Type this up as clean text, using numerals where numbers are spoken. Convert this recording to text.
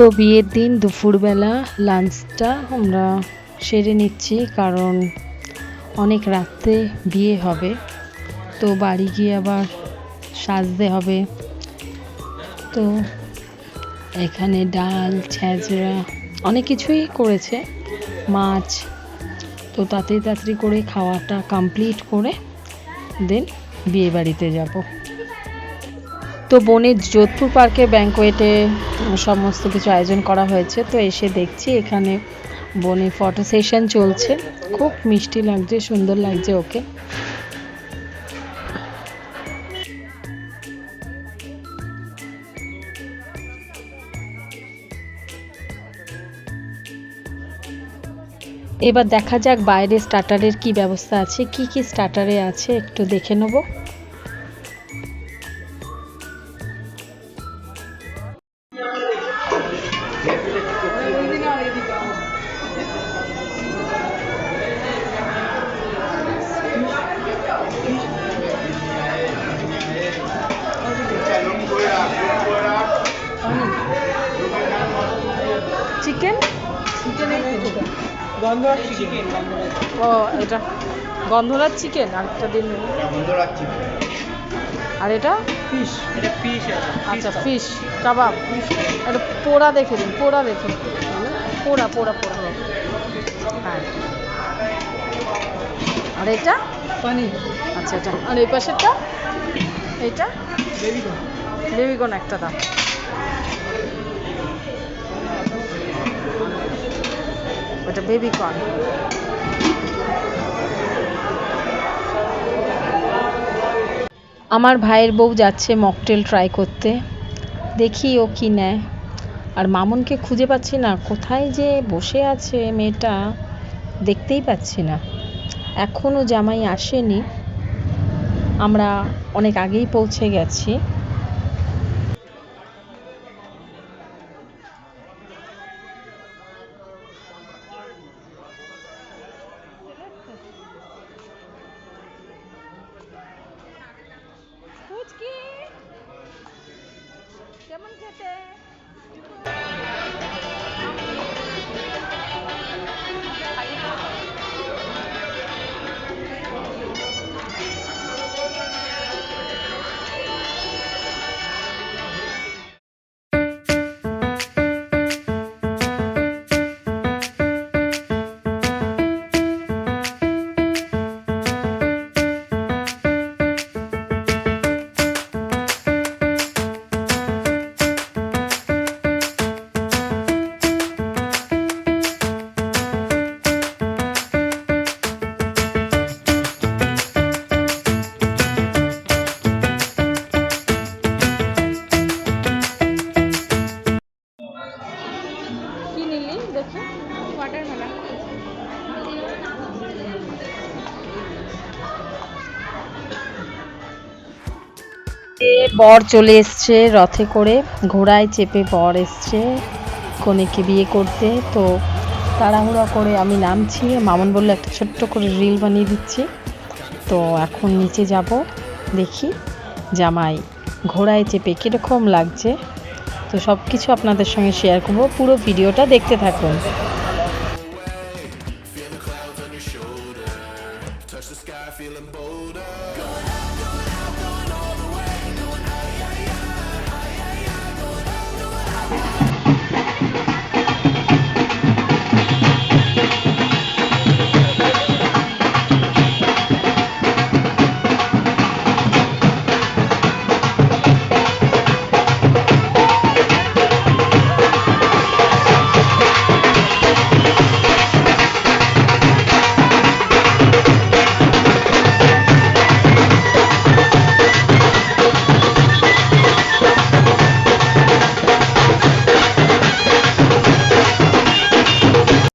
তো বিয়ের দিন দুপুরবেলা লাঞ্চটা আমরা সেরে নিচ্ছি, কারণ অনেক রাতে বিয়ে হবে, তো বাড়ি গিয়ে আবার সাজতে হবে। তো এখানে ডাল, ছেঁচড়া অনেক কিছুই করেছে, মাছ। তো তাড়াতাড়ি করে খাওয়াটা কমপ্লিট করে দেন বিয়ে বাড়িতে যাব। তো বোনের যোধপুর পার্কে ব্যাঙ্কোয়েটে সমস্ত কিছু আয়োজন করা হয়েছে। তো এসে দেখছি এখানে বোনের ফটো সেশন চলছে, খুব মিষ্টি লাগছে, সুন্দর লাগছে ওকে। এবার দেখা যাক বাইরে স্টার্টারের কি ব্যবস্থা আছে, কি কি স্টার্টারে আছে একটু দেখে নেব। চিকেন ও এটা গন্ধরাজ চিকেন, আরেকটা দিন। আর এটা ফিশ, আচ্ছা ফিশ কাবাব। এটা পোড়া দেখে দিন, পোড়া দেখে, পোড়া পোড়া পোড়া। হ্যাঁ, আর এটা পনির। আচ্ছা এটা, আর এই পাশেরটা এইটা বেবিকর্ন একটা দাম। ওটা বেবিকর্ন। আমার ভাইয়ের বউ যাচ্ছে মকটেল ট্রাই করতে, দেখি ও কি নেয়। আর মামুনকে খুঁজে পাচ্ছি না, কোথায় যে বসে আছে মেয়েটা দেখতেই পাচ্ছি না। এখনও জামাই আসেনি, আমরা অনেক আগেই পৌঁছে গেছি। কেমন খেতে? বর চলে এসছে রথে করে, ঘোড়ায় চেপে বর এসছে কনেকে বিয়ে করতে। তো তাড়াহুড়া করে আমি নামছি, মামুন বললো একটা ছোট্ট করে রিল বানিয়ে দিচ্ছি। তো এখন নিচে যাব, দেখি জামাই ঘোড়ায় চেপে কীরকম লাগছে। তো সব কিছু আপনাদের সঙ্গে শেয়ার করবো, পুরো ভিডিওটা দেখতে থাকুন।